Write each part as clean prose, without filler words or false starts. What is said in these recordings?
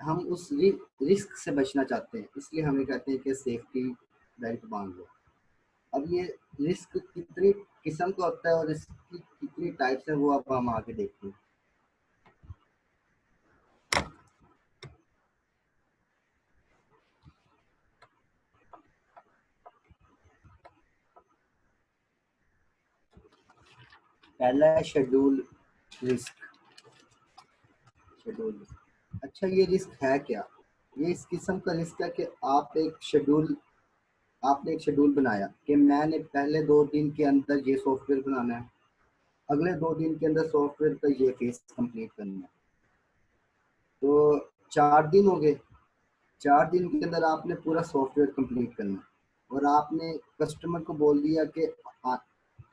हम उस रिस्क से बचना चाहते हैं, इसलिए हमें कहते हैं कि सेफ्टी बेल्ट बांध लो। अब ये रिस्क कितनी किस्म का होता है और इसकी कितनी टाइप्स है वो अब हम आगे देखते हैं। पहला है शेड्यूल रिस्क। शेड्यूल रिस्क, अच्छा ये रिस्क है क्या? ये इस किस्म का रिस्क है कि आपने एक शेड्यूल बनाया कि मैंने पहले 2 दिन के अंदर ये सॉफ्टवेयर बनाना है, अगले 2 दिन के अंदर सॉफ्टवेयर का ये फेस कंप्लीट करना है। तो 4 दिन हो गए, 4 दिन के अंदर आपने पूरा सॉफ्टवेयर कंप्लीट करना है और आपने कस्टमर को बोल दिया कि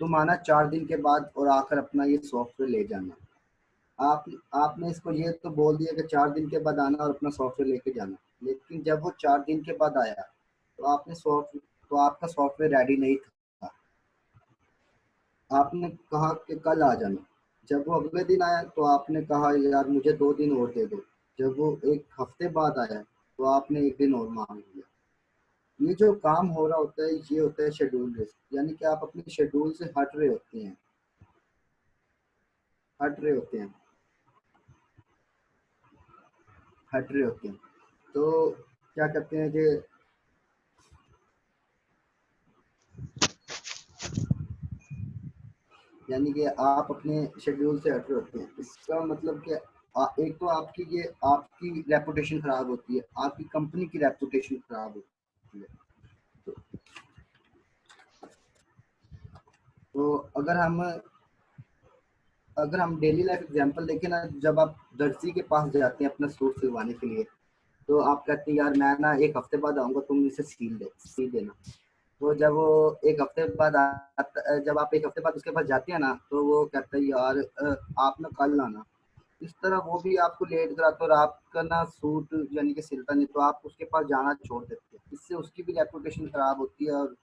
तुम आना 4 दिन के बाद और आकर अपना ये सॉफ्टवेयर ले जाना। आप आपने इसको ये तो बोल दिया कि 4 दिन के बाद आना और अपना सॉफ्टवेयर लेके जाना, लेकिन जब वो 4 दिन के बाद आया तो आपका सॉफ्टवेयर रेडी नहीं था। आपने कहा कि कल आ जाना, जब वो अगले दिन आया तो आपने कहा यार मुझे 2 दिन और दे दो। जब वो एक हफ्ते बाद आया तो आपने एक दिन और मांग लिया। ये जो काम हो रहा होता है ये होता है शेड्यूल रिस्क, यानी कि आप अपने शेड्यूल से हट रहे होते हैं। तो क्या कहते हैं कि यानी कि आप अपने शेड्यूल से हट रहे होते हैं, इसका मतलब कि एक तो आपकी रेपुटेशन खराब होती है, आपकी कंपनी की रेपुटेशन खराब होती है। तो अगर हम डेली लाइफ एग्जांपल देखें ना, जब आप दर्जी के पास जाते हैं अपना सूट सिलवाने के लिए, तो आप कहते हैं यार मैं ना एक हफ्ते बाद आऊँगा, तुम इसे सील देना। तो जब आप एक हफ्ते बाद उसके पास जाते हैं ना, तो वो कहता है यार आप ना कल आना। इस तरह वो भी आपको लेट कराता है और आपका ना सूट यानी कि सिलता नहीं, तो आप उसके पास जाना छोड़ देते हैं। इससे उसकी भी रेपुटेशन खराब होती है और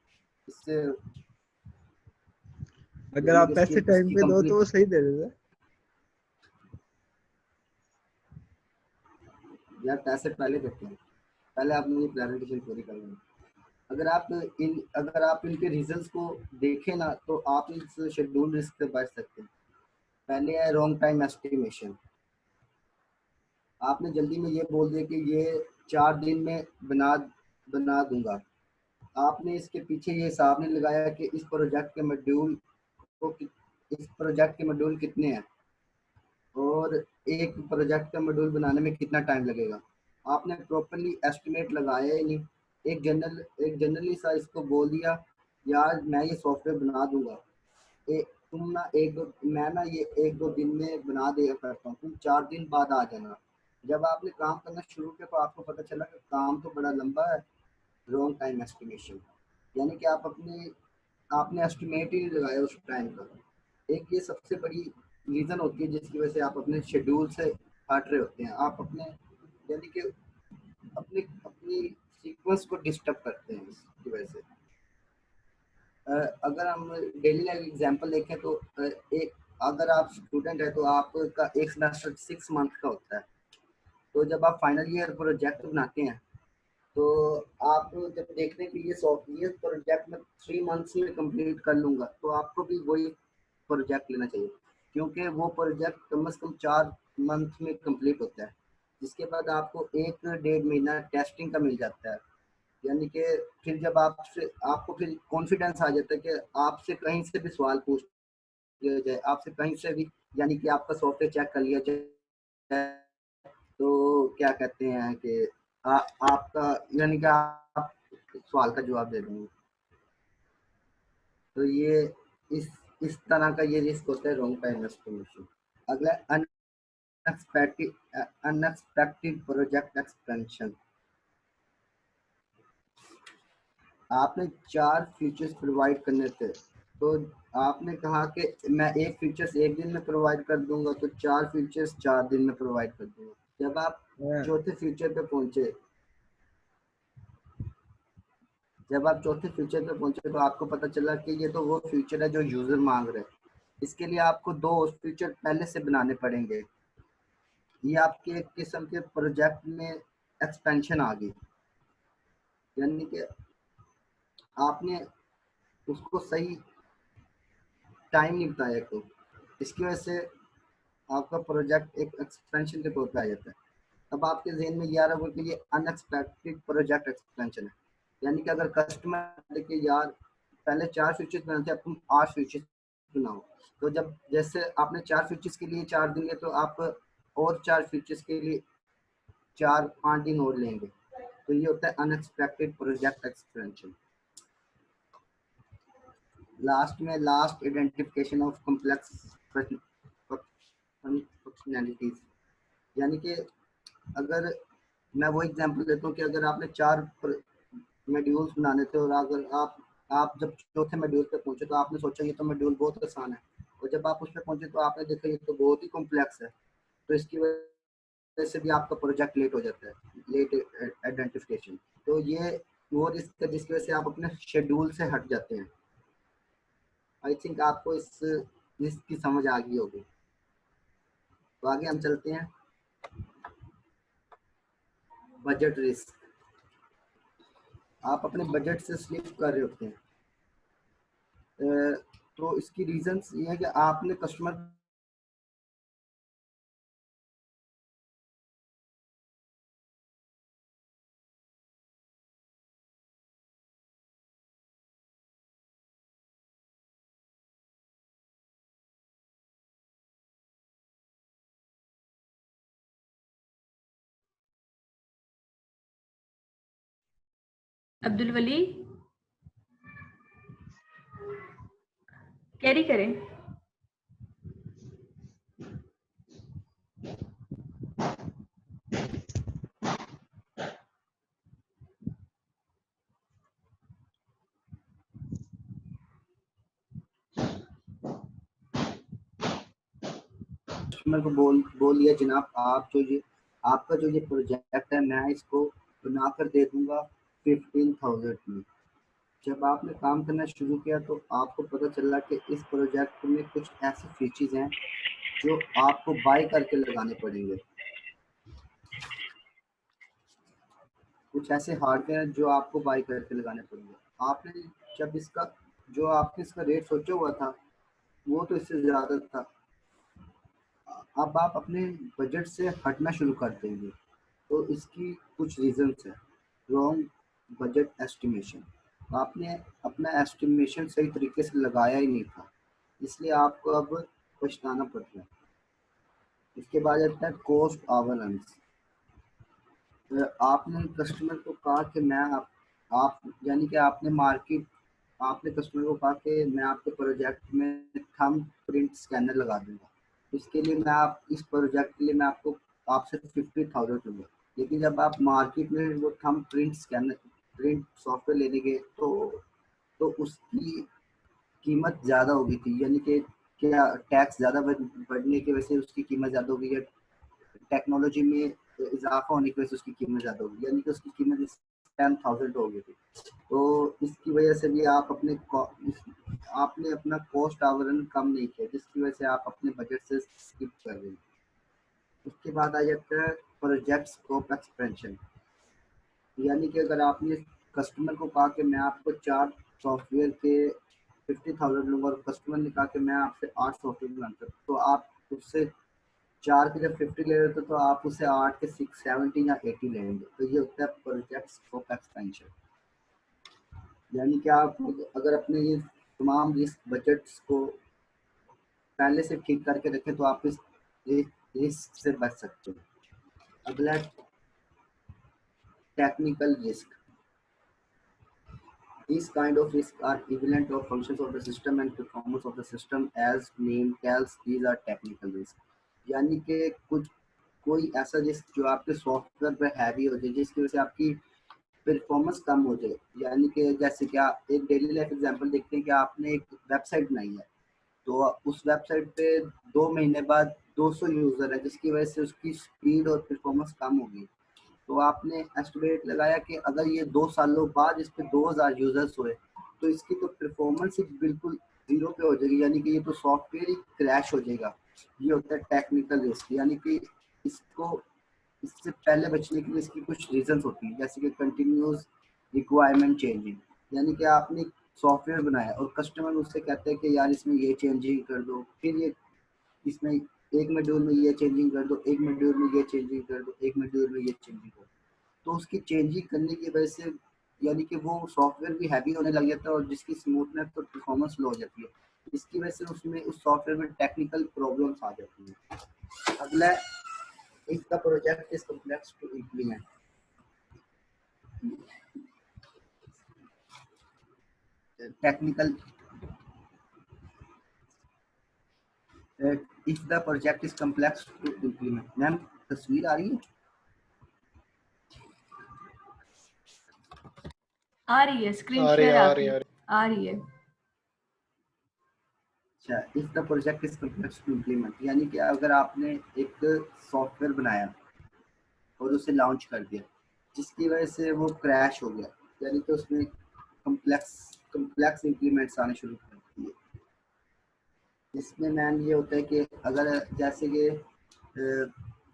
इससे अगर यानी आप कि पैसे टाइम उसकी पे दो कंपनी, तो वो सही दे देता है। यार पैसे पहले देते हैं, पहले आप मेरी प्रेजेंटेशन पूरी कर लेंगे। अगर आप इनके रिजल्ट्स को देखें ना, तो आप इस शेड्यूल रिस्क से बच सकते हैं। पहले है रॉन्ग टाइम एस्टिमेशन। आपने जल्दी में ये बोल दिया कि ये 4 दिन में बना दूंगा। आपने इसके पीछे ये हिसाब नहीं लगाया कि इस प्रोजेक्ट के मॉड्यूल कितने हैं और एक प्रोजेक्ट का मॉड्यूल बनाने में कितना टाइम लगेगा। आपने प्रॉपरली एस्टिमेट लगाया ही नहीं। एक जनरली सा इसको बोल दिया यार मैं ये सॉफ्टवेयर बना दूंगा, तुम ना मैं ना ये 1-2 दिन में बना दिया करता हूँ, तुम 4 दिन बाद आ जाना। जब आपने काम करना शुरू किया तो आपको पता चला कि काम तो बड़ा लंबा है। रॉन्ग टाइम एस्टिमेशन, यानी कि आपने एस्टिमेट ही नहीं लगाया उस टाइम का। एक ये सबसे बड़ी रीज़न होती है जिसकी वजह से आप अपने शेड्यूल से हट रहे होते हैं। आप अपने यानी कि अपनी अपनी सीक्वेंस को डिस्टर्ब करते हैं इसकी वजह से। अगर हम डेली लाइफ एग्जांपल देखें तो एक अगर आप स्टूडेंट है तो आपका एक सेमेस्टर 6 मंथ का होता है। तो जब आप फाइनल ईयर प्रोजेक्ट बनाते हैं तो आप जब देखते हैं कि ये सॉफ्टवेयर प्रोजेक्ट में 3 मंथ्स में कंप्लीट कर लूँगा, तो आपको भी वही प्रोजेक्ट लेना चाहिए, क्योंकि वो प्रोजेक्ट कम से कम 4 मंथ में कंप्लीट होता है। जिसके बाद आपको 1-1.5 महीना टेस्टिंग का मिल जाता है। यानी कि फिर जब आपको फिर कॉन्फिडेंस आ जाता है कि आपसे कहीं से भी सवाल पूछ लिया जाए, आपसे कहीं से भी यानी कि आपका सॉफ्टवेयर चेक कर लिया जाए, तो क्या कहते हैं कि आपका यानी कि आप सवाल का जवाब दे देंगे। तो ये इस इस तरह का ये रिस्क होता है रॉन्ग टाइम एस्टिमेशन। अगला अनएक्सपेक्टेड प्रोजेक्ट एक्सपेंशन। आपने 4 फीचर्स प्रोवाइड करने थे, तो आपने कहा कि मैं एक फीचर्स एक दिन में प्रोवाइड कर दूंगा, तो 4 फीचर्स 4 दिन में प्रोवाइड कर दूंगा। जब आप हाँ। चौथे फीचर पे पहुंचे जब आप चौथे फीचर पे पहुंचे तो आपको पता चला कि ये तो वो फीचर है जो यूजर मांग रहे हैं। इसके लिए आपको 2 फीचर पहले से बनाने पड़ेंगे। ये आपके एक किस्म के प्रोजेक्ट में एक्सपेंशन आ गई, यानी कि आपने उसको सही टाइम नहीं बताया, तो इसकी वजह से आपका प्रोजेक्ट एक एक्सपेंशन के तौर पे आ जाता है। अब आपके जहन में ये आ रहा होगा कि ये अनएक्सपेक्टेड प्रोजेक्ट एक्सपेंशन है, यानी कि अगर कस्टमर देखिए यार पहले 4 फीचर्स बनाते थे, अब तुम 8 फीचर्स बनाओ, तो जब जैसे आपने 4 फीचर्स के लिए 4 दिन लिए, तो आप और 4 फीचर्स के लिए 4-5 दिन और लेंगे, तो ये होता है अनएक्सपेक्टेड प्रोजेक्ट एक्सपेंशन। लास्ट में last identification of complex functionalities, यानी कि अगर मैं वो एग्जांपल देता हूँ कि अगर आपने 4 मॉड्यूल्स बनाने थे और अगर आप जब चौथे मॉड्यूल पे पहुंचे तो आपने सोचा ये तो मॉड्यूल बहुत आसान है, और जब आप उस पर पहुंचे तो आपने देखा ये तो बहुत ही कॉम्प्लेक्स है, तो इसकी वजह से भी आपका प्रोजेक्ट लेट हो जाता है, लेट आइडेंटिफिकेशन। तो ये वो रिस्क है जिसकी वजह से आप अपने शेड्यूल से हट जाते हैं। आई थिंक आपको इस रिस्क की समझ आ गई होगी। तो आगे हम चलते हैं, बजट रिस्क। आप अपने बजट से स्लिप कर रहे होते हैं, तो इसकी रीजंस ये है कि आपने कस्टमर अब्दुल वली कैरी करें। कस्टमर को बोल दिया जनाब आप जो ये आपका जो ये प्रोजेक्ट है मैं इसको बनाकर दे दूंगा 15,000 में। जब आपने काम करना शुरू किया तो आपको पता चला कि इस प्रोजेक्ट में कुछ ऐसे फीचर्स हैं जो आपको बाय करके लगाने पड़ेंगे, कुछ ऐसे हार्डवेयर जो आपको बाय करके लगाने पड़ेंगे। आपने जब इसका जो आपने इसका रेट सोचा हुआ था वो तो इससे ज़्यादा था, अब आप अपने बजट से हटना शुरू कर देंगे, तो इसकी कुछ रीजंस है। रॉन्ग बजट एस्टिमेशन, आपने अपना एस्टिमेशन सही तरीके से लगाया ही नहीं था, इसलिए आपको अब पछताना पड़ रहा है। इसके बाद आता है कॉस्ट ओवररन्स। आपने कस्टमर को कहा कि मैं आप यानी कि आपने कस्टमर को कहा कि मैं आपके प्रोजेक्ट में थंब प्रिंट स्कैनर लगा दूंगा, इसके लिए मैं आप इस प्रोजेक्ट के लिए मैं आपको आपसे 50,000 लूँगा, लेकिन जब आप मार्केट में वो thumb print scanner print software लेने गए तो उसकी कीमत ज़्यादा हो गई थी, यानी कि क्या टैक्स ज़्यादा बढ़ने की वजह से उसकी कीमत ज़्यादा हो गई है, टेक्नोलॉजी में इजाफा होने की वजह से उसकी कीमत ज़्यादा होगी, यानी कि उसकी कीमत 10,000 हो गई थी। तो इसकी वजह से भी आपने अपना कॉस्ट आवरण कम नहीं किया, जिसकी वजह से आप अपने बजट से स्किप कर रहे हैं। उसके बाद आ जाता है प्रोजेक्ट स्कोप एक्सपेंशन, यानी कि अगर आपने कस्टमर को कहा कि मैं आपको 4 सॉफ्टवेयर के 50,000 लूँगा और कस्टमर ने कहा कि मैं आपसे 8 सॉफ्टवेयर बनाता हूँ, तो आप उससे 4 के जब 50 ले रहे थे तो आप उसे 8 के 6 70 या 80 लेंगे, तो ये होता है प्रोजेक्ट स्कोप एक्सपेंशन। यानी कि आप अगर अपने ये तमाम रिस्क बजट्स को पहले से ठीक करके रखें तो आप इस रिस्क से बच सकते हैं। अगला technical risk. These kind of risks are equivalent of functions of the system and performance of the system as name tells, these are technical risk। यानी कि कुछ कोई ऐसा रिस्क जो आपके सॉफ्टवेयर पर हैवी हो जाए जिसकी वजह से आपकी परफॉर्मेंस कम हो जाए, यानी कि जैसे कि आप एक डेली लाइफ एग्जांपल देखते हैं कि आपने एक वेबसाइट बनाई है, तो उस वेबसाइट पे 2 महीने बाद 200 यूज़र है जिसकी वजह से उसकी स्पीड और परफॉर्मेंस कम होगी, तो आपने एस्टिमेट लगाया कि अगर ये 2 सालों बाद इस पे 2,000 यूजर्स हुए तो इसकी तो परफॉर्मेंस ही बिल्कुल जीरो पे हो जाएगी, यानी कि ये तो सॉफ्टवेयर ही क्रैश हो जाएगा। ये होता है टेक्निकल रिस्क, यानी कि इसको इससे पहले बचने के लिए इसकी कुछ रीजंस होती हैं, जैसे कि कंटिन्यूस रिक्वायरमेंट चेंजिंग, यानी कि आपने सॉफ्टवेयर बनाया और कस्टमर उससे कहते हैं कि यार इसमें ये चेंजिंग कर दो, फिर ये इसमें एक मॉड्यूल में ये चेंजिंग कर दो, एक मॉड्यूल में ये चेंजिंग कर दो, एक मॉड्यूल में ये चेंजिंग कर दो। तो उसकी चेंजिंग करने की वजह से यानी कि वो सॉफ्टवेयर भी हैवी होने लग जाता है और जिसकी स्मूथनेस तो परफॉर्मेंस लो हो जाती है। इसकी वजह से उसमें उस सॉफ्टवेयर में टेक्निकल प्रॉब्लम्स आ जाती हैं। अगला, if the project is complex to implement, technical, if the project is complex to implement। Ma'am तस्वीर आ रही है? आ रही है, स्क्रीन शेयर आ रही है। अच्छा, if the project is complex to implement, यानी कि अगर आपने एक सॉफ्टवेयर बनाया और उसे लॉन्च कर दिया जिसकी वजह से वो क्रैश हो गया, यानी कि उसमें कम्प्लेक्स इम्प्लीमेंट्स आने शुरू कर दिए। इसमें मैम ये होता है कि अगर जैसे कि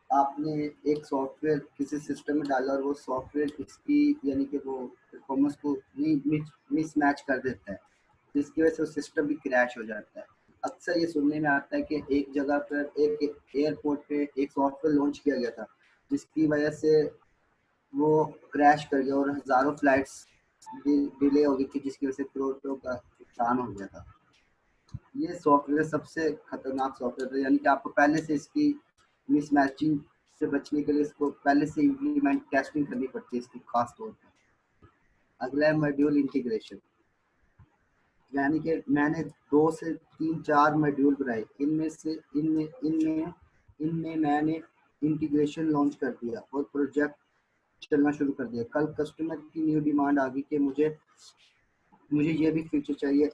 आपने एक सॉफ्टवेयर किसी सिस्टम में डाला और वो सॉफ्टवेयर इसकी यानी कि वो परफॉर्मेंस को मिसमैच कर देता है, जिसकी वजह से वो सिस्टम भी क्रैश हो जाता है। अक्सर ये सुनने में आता है कि एक जगह पर एक एयरपोर्ट पे एक सॉफ्टवेयर लॉन्च किया गया था जिसकी वजह से वो क्रैश कर गया और हज़ारों फ्लाइट्स डिले हो गई थी, जिसकी वजह से करोड़ों का नुकसान हो गया था। ये सॉफ्टवेयर सबसे खतरनाक सॉफ्टवेयर है, यानी कि आपको पहले से इसकी मिसमैचिंग से बचने के लिए इसको पहले से इम्प्लीमेंट टेस्टिंग करनी पड़ती है इसकी खास तौर पर। अगला है मॉड्यूल इंटीग्रेशन, यानी कि मैंने 2 से 3-4 मॉड्यूल बनाए, इनमें मैंने इंटीग्रेशन लॉन्च कर दिया और प्रोजेक्ट चलना शुरू कर दिया। कल कस्टमर की न्यू डिमांड आ गई कि मुझे ये भी फीचर चाहिए,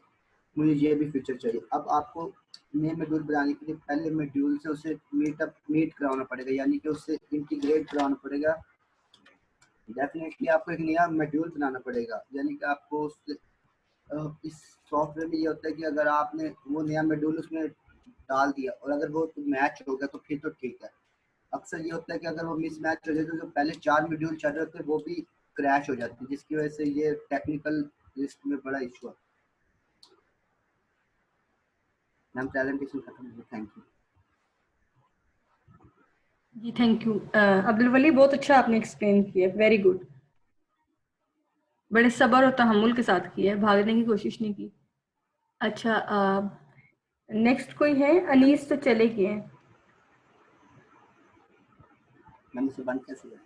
मुझे ये भी फीचर चाहिए। अब आपको नए मॉड्यूल बनाने के लिए पहले मॉड्यूल से उसे मीट कराना पड़ेगा, यानी कि उससे इंटीग्रेट कराना पड़ेगा। डेफिनेटली आपको एक नया मॉड्यूल बनाना पड़ेगा, यानी कि आपको उससे इस सॉफ्टवेयर में ये होता है कि अगर आपने वो नया मॉड्यूल उसमें डाल दिया और अगर वो मैच हो गया तो फिर तो ठीक है। अक्सर ये होता है कि अगर वो मिसमैच हो जाए तो जो पहले 4 मॉड्यूल चल रहे थे वो भी क्रैश हो जाती है, जिसकी वजह से ये टेक्निकल लिस्ट में बड़ा इशू है। मैम प्रेजेंटेशन खत्म हो गई, थैंक यू। जी थैंक यू अब्दुल वली, बहुत अच्छा आपने एक्सप्लेन किया, वेरी गुड। बड़े सब्र और तहम्मुल के साथ किया है, भागने की कोशिश नहीं की। अच्छा, नेक्स्ट कोई है? अनीस तो चले गए हैं। मैंने इसे बंद कैसे किया?